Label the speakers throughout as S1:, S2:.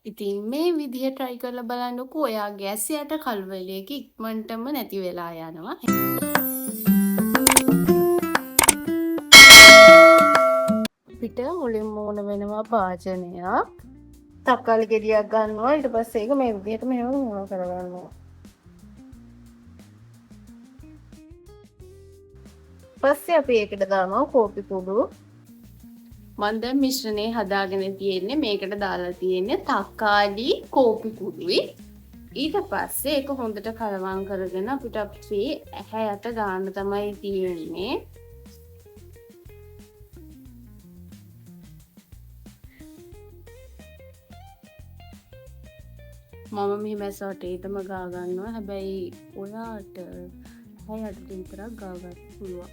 S1: ඉතින් මේ විදිහ try කරලා බලන්නකෝ ඔයාගේ ඇස් යට කළුවලයක ඉක්මනටම නැති වෙලා යනවා. අපිට මුලින්ම ඕන වෙනවා භාජනයක්. තක්කාලි ගෙඩියක් ගන්නවා. ඊට පස්සේ ඒක මේ විදිහට මෙහෙම මොන කරගන්නවා. පස්සේ අපි ඒකට දානවා කෝපි කුඩු. මම දැන් මිශ්‍රණේ හදාගෙන තියෙන්නේ මේකට දාලා තියෙන්නේ තක්කාලි කෝපි කුඩුයි. ඊට පස්සේ ඒක හොඳට කලවම් කරගෙන අපිට අපේ ඇහැ යට ගන්න තමයි තියෙන්නේ. මම මේ මැස වටේටම ගා ගන්නවා. හැබැයි ඔයාට ඇහැ යට විතරක් ගා ගන්න පුළුවන්.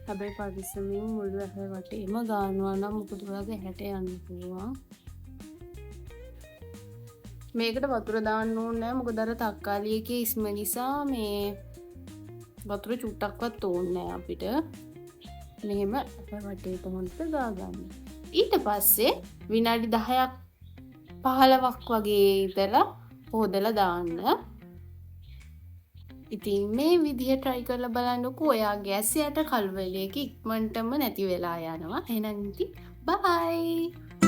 S1: හැබැයි පරිස්සමින් මුළු ඇහැ වටේම ගානවා නම් මොකද ඔයාගේ ඇහැට යන්න පුළුවන්. මේකට වතුර දාන්න ඕනේ නැහැ. මොකද අර තක්කාලි එකේ ඉස්ම නිසා මේ වතුර චුට්ටක්වත් ඕනේ නැහැ අපිට. මෙහෙම ඇහැ වටේට හොඳට ගා ගන්න. ඊට පස්සේ විනාඩි 10ක් 15ක් වගේ ඉඳලා හොදලා දාන්න. ඉතින් මේ විදිහ try කරලා බලන්නකෝ ඔයාගේ ඇස් යට කළුවලයක ඉක්මනටම නැති වෙලා යනවා. එහෙනම් ඉතින් bye.